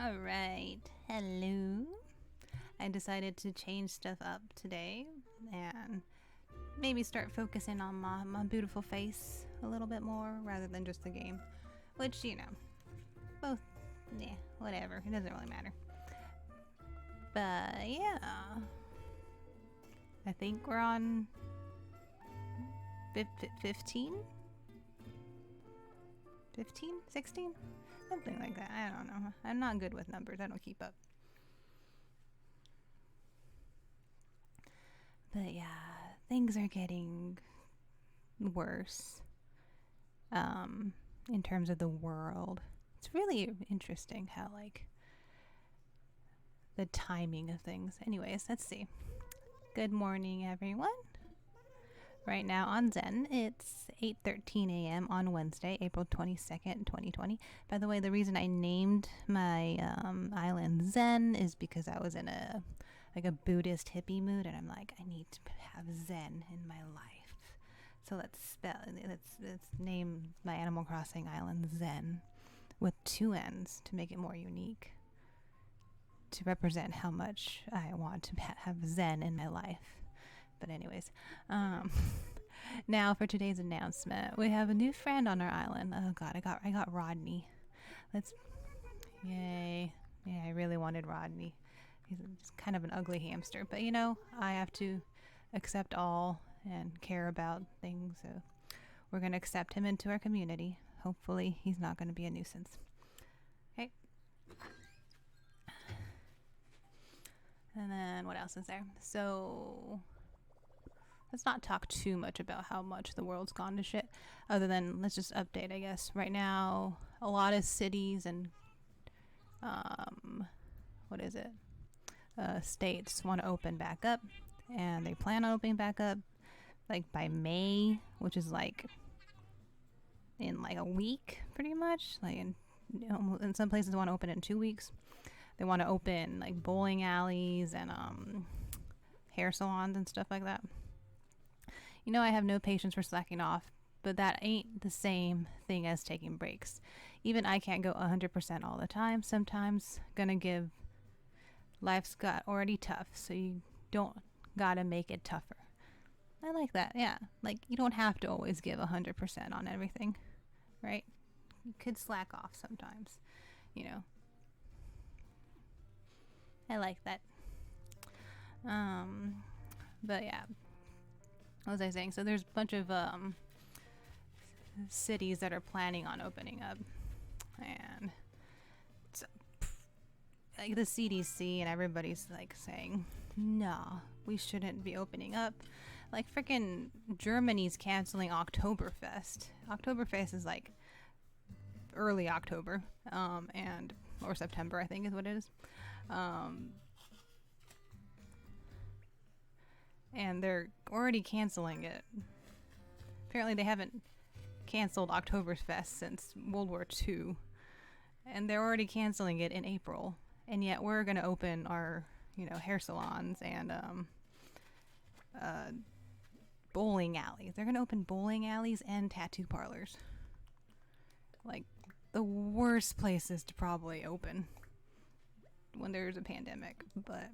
All right. Hello. I decided to change stuff up today and maybe start focusing on my beautiful face a little bit more rather than just the game. Which, both, yeah, whatever. It doesn't really matter. But yeah. I think we're on 15? 15? 16? Something like that. I don't know. I'm not good with numbers. I don't keep up. But yeah, things are getting worse in terms of the world. It's really interesting how, the timing of things. Anyways, let's see. Good morning, everyone. Right now on Zen, it's 8:13 a.m. on Wednesday, April 22nd, 2020. By the way, the reason I named my island Zen is because I was in a Buddhist hippie mood, and I'm like, I need to have Zen in my life. So let's name my Animal Crossing island Zen with 2 N's to make it more unique, to represent how much I want to have Zen in my life. But anyways, now for today's announcement, we have a new friend on our island. Oh god, I got Rodney. Yay! Yeah, I really wanted Rodney. He's just kind of an ugly hamster, but I have to accept all and care about things. So we're gonna accept him into our community. Hopefully, he's not gonna be a nuisance. Okay. And then what else is there? So let's not talk too much about how much the world's gone to shit, other than let's just update, I guess. Right now, a lot of cities and states want to open back up, and they plan on opening back up by May, which is in a week, pretty much. In some places they want to open in 2 weeks. They want to open bowling alleys and hair salons and stuff like that. I have no patience for slacking off, but that ain't the same thing as taking breaks. Even I can't go 100% all the time. Sometimes life's got already tough, so you don't gotta make it tougher. I like that, yeah. You don't have to always give 100% on everything, right? You could slack off sometimes, I like that. But yeah. What was I saying? So there's a bunch of cities that are planning on opening up, and it's, the CDC and everybody's saying, no, we shouldn't be opening up. Freaking Germany's canceling Oktoberfest. Oktoberfest is early October, or September, I think is what it is. And they're already canceling it. Apparently they haven't canceled Oktoberfest since World War II. And they're already canceling it in April. And yet we're going to open our, hair salons and bowling alleys. They're going to open bowling alleys and tattoo parlors. The worst places to probably open when there's a pandemic. But,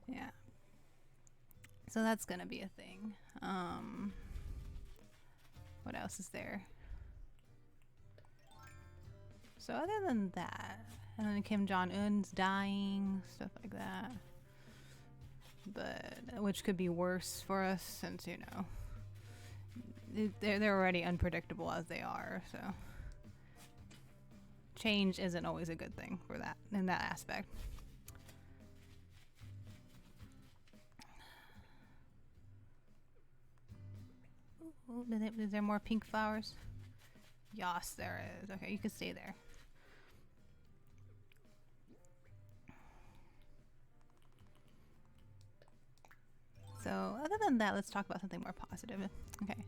yeah. So that's gonna be a thing. What else is there? So other than that, and then Kim Jong-un's dying, stuff like that. But which could be worse for us since they're already unpredictable as they are. So change isn't always a good thing for that in that aspect. Ooh, is there more pink flowers? Yes, there is. Okay, you can stay there. So other than that, let's talk about something more positive. Okay,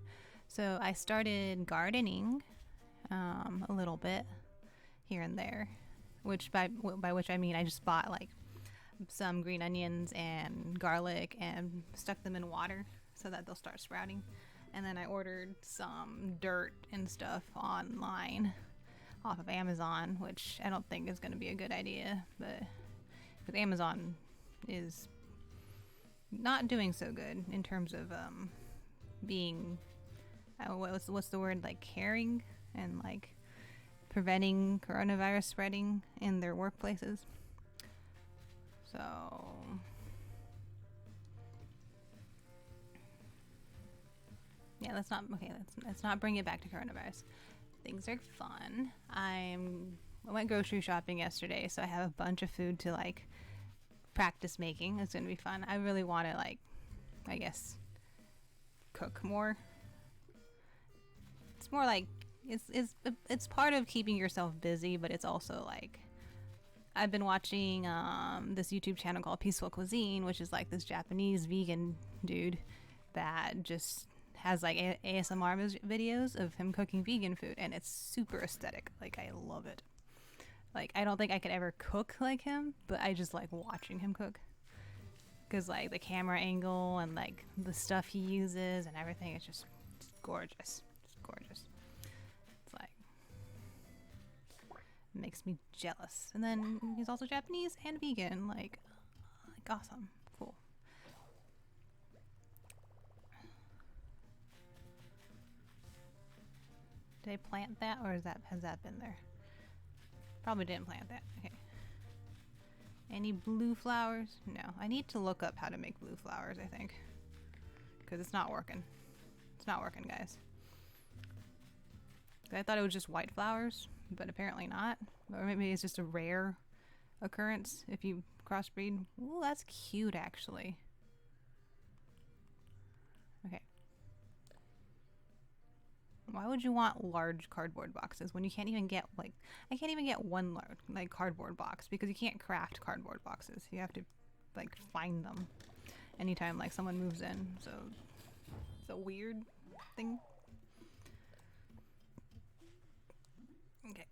so I started gardening a little bit here and there, which by which I mean I just bought some green onions and garlic and stuck them in water so that they'll start sprouting. And then I ordered some dirt and stuff online, off of Amazon, which I don't think is going to be a good idea, but because Amazon is not doing so good in terms of being what's the word, like caring and like preventing coronavirus spreading in their workplaces. So yeah, let's not bring it back to coronavirus. Things are fun. I went grocery shopping yesterday, so I have a bunch of food to like practice making. It's gonna be fun. I really want to like, I guess, cook more. It's more like it's part of keeping yourself busy, but it's also like I've been watching this YouTube channel called Peaceful Cuisine, which is like this Japanese vegan dude that just has like ASMR videos of him cooking vegan food, and it's super aesthetic. Like, I love it. Like, I don't think I could ever cook like him, but I just like watching him cook, because like the camera angle and like the stuff he uses and everything, it's just gorgeous. Just gorgeous. It's like, it makes me jealous. And then he's also Japanese and vegan. Like awesome. Cool. Did I plant that, or has that been there? Probably didn't plant that. Okay. Any blue flowers? No. I need to look up how to make blue flowers, I think. Because it's not working. It's not working, guys. I thought it was just white flowers, but apparently not. Or maybe it's just a rare occurrence if you crossbreed. Ooh, that's cute, actually. Okay. Why would you want large cardboard boxes when you can't even get, like, I can't even get one large, like, cardboard box, because you can't craft cardboard boxes. You have to, like, find them anytime, like, someone moves in. So it's a weird thing. Okay.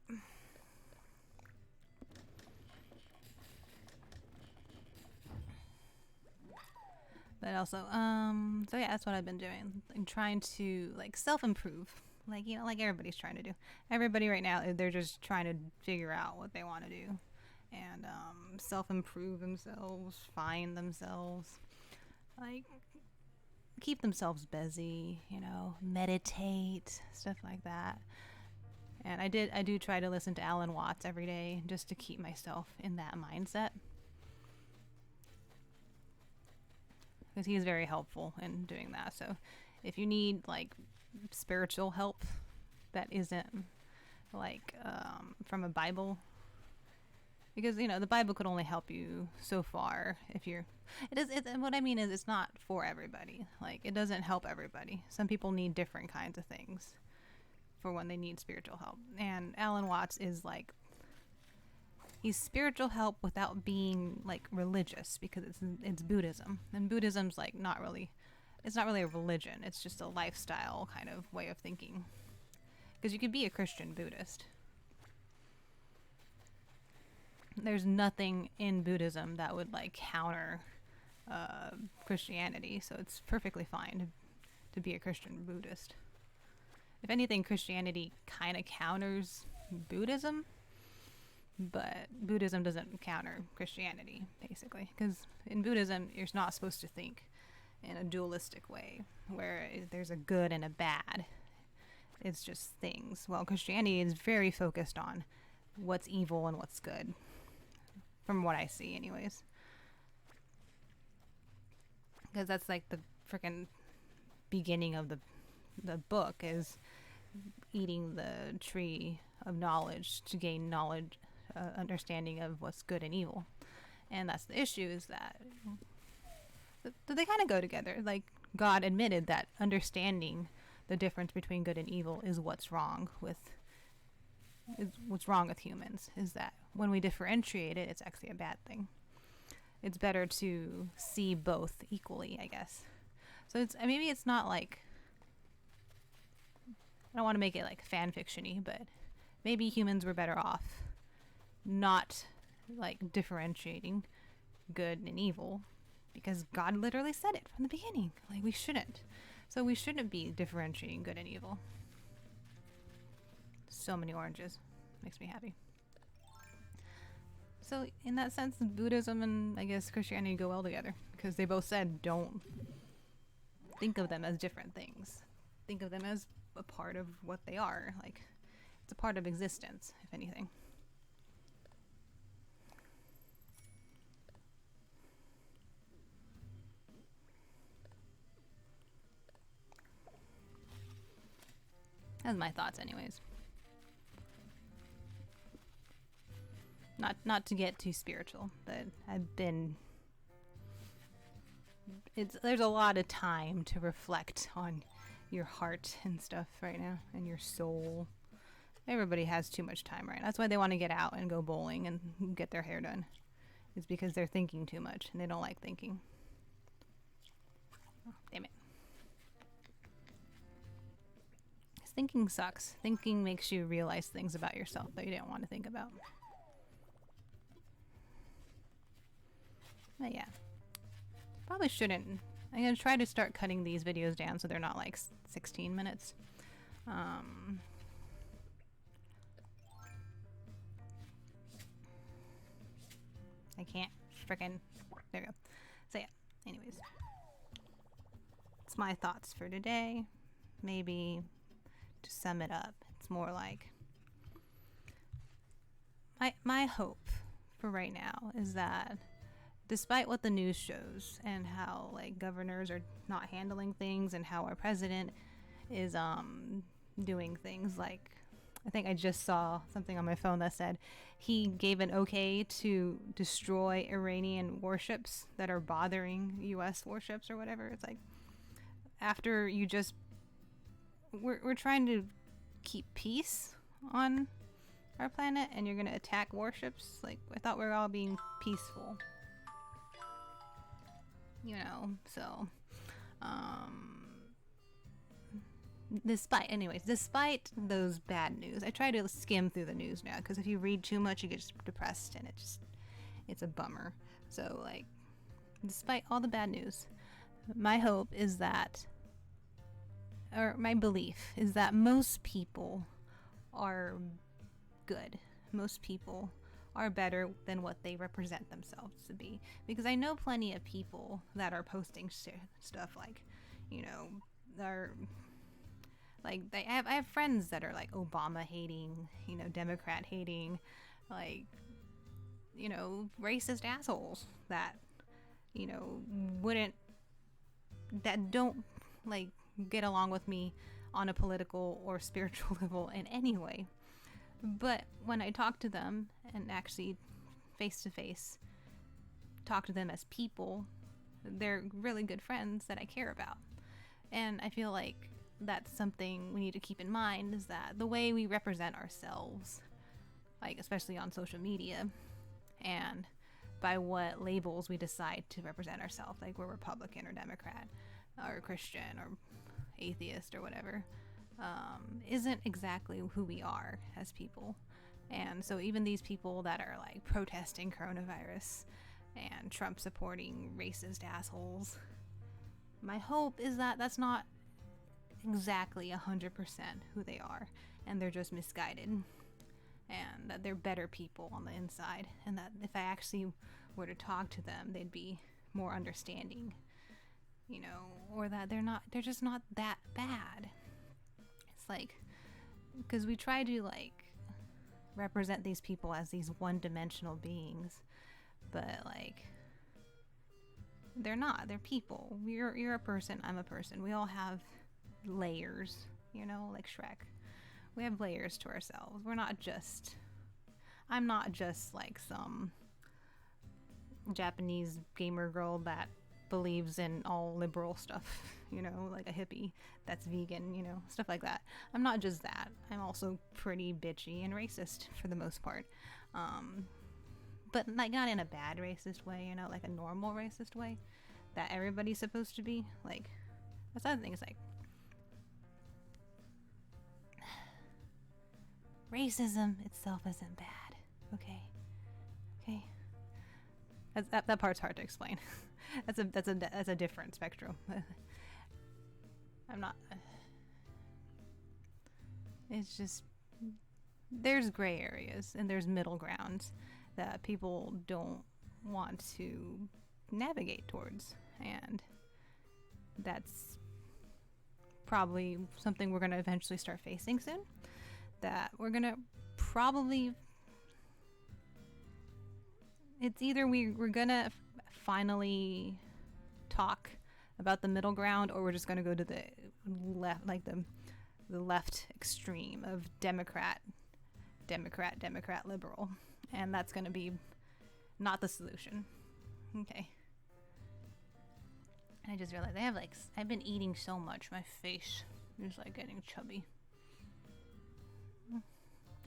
But also, so yeah, that's what I've been doing. I'm trying to, like, self-improve. Like, you know, like everybody's trying to do. Everybody right now, they're just trying to figure out what they want to do. And, self-improve themselves, find themselves. Like, keep themselves busy, you know, meditate, stuff like that. And I do try to listen to Alan Watts every day just to keep myself in that mindset. Because he is very helpful in doing that. So if you need like spiritual help that isn't like from a Bible, because you know the Bible could only help you so far if you're what I mean is it's not for everybody. Like, it doesn't help everybody. Some people need different kinds of things for when they need spiritual help, and Alan Watts is like, he's spiritual help without being like religious, because it's Buddhism, and Buddhism's like it's not really a religion. It's just a lifestyle kind of way of thinking. Because you could be a Christian Buddhist. There's nothing in Buddhism that would like counter Christianity, so it's perfectly fine to be a Christian Buddhist. If anything, Christianity kind of counters Buddhism, but Buddhism doesn't counter Christianity, basically. Because in Buddhism, you're not supposed to think in a dualistic way, where there's a good and a bad. It's just things. Well, Christianity is very focused on what's evil and what's good, from what I see anyways. Because that's like the freaking beginning of the book, is eating the tree of knowledge to gain knowledge, understanding of what's good and evil. And that's the issue, is that they kind of go together. Like, God admitted that understanding the difference between good and evil is what's wrong with humans, is that when we differentiate it, it's actually a bad thing. It's better to see both equally, I guess. So maybe it's not like, I don't want to make it like fan fiction-y, but maybe humans were better off not like differentiating good and evil, because God literally said it from the beginning. Like, we shouldn't. So we shouldn't be differentiating good and evil. So many oranges. Makes me happy. So in that sense, Buddhism and I guess Christianity go well together because they both said don't think of them as different things. Think of them as a part of what they are. Like, it's a part of existence, if anything. That's my thoughts anyways. Not to get too spiritual, but there's a lot of time to reflect on your heart and stuff right now, and your soul. Everybody has too much time right now. That's why they want to get out and go bowling and get their hair done. It's because they're thinking too much and they don't like thinking. Oh, damn it. Thinking sucks. Thinking makes you realize things about yourself that you didn't want to think about. But yeah. Probably shouldn't. I'm going to try to start cutting these videos down so they're not like 16 minutes. I can't frickin'. There we go. So yeah, anyways. It's my thoughts for today. Maybe to sum it up, it's more like my hope for right now is that despite what the news shows and how like governors are not handling things and how our president is doing things, like I think I just saw something on my phone that said he gave an okay to destroy Iranian warships that are bothering US warships or whatever. It's like, after you just we're trying to keep peace on our planet and you're gonna attack warships. Like, I thought we were all being peaceful, you know. So despite those bad news, I try to skim through the news now, because if you read too much you get depressed and it's a bummer. So like, despite all the bad news, my hope is that, or my belief is that most people are good. Most people are better than what they represent themselves to be. Because I know plenty of people that are posting stuff like, you know, they're like, I have friends that are like Obama hating, you know, Democrat hating, like, you know, racist assholes that, you know, that don't like get along with me on a political or spiritual level in any way. But when I talk to them and actually face to face talk to them as people, they're really good friends that I care about. And I feel like that's something we need to keep in mind, is that the way we represent ourselves, like especially on social media, and by what labels we decide to represent ourselves, like we're Republican or Democrat or Christian or atheist or whatever, isn't exactly who we are as people. And so even these people that are like protesting coronavirus and Trump supporting racist assholes, my hope is that that's not exactly 100% who they are, and they're just misguided, and that they're better people on the inside, and that if I actually were to talk to them, they'd be more understanding, you know, or that they're just not that bad. It's like, because we try to like represent these people as these one-dimensional beings, but like they're not. They're people. You're a person, I'm a person. We all have layers, you know, like Shrek. We have layers to ourselves. I'm not just like some Japanese gamer girl that believes in all liberal stuff, you know, like a hippie that's vegan, you know, stuff like that. I'm not just that. I'm also pretty bitchy and racist for the most part. But like not in a bad racist way, you know, like a normal racist way that everybody's supposed to be. Like, that's the other thing, is like, racism itself isn't bad, okay? That part's hard to explain. that's a different spectrum. I'm not. It's just there's gray areas and there's middle grounds that people don't want to navigate towards, and that's probably something we're going to eventually start facing soon, that we're going to probably, it's either we're going to finally talk about the middle ground, or we're just going to go to the left, like the left extreme of Democrat, liberal, and that's going to be not the solution. Okay. I just realized I've been eating so much, my face is like getting chubby.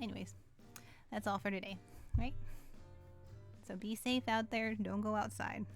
Anyways, that's all for today, right? So be safe out there, don't go outside.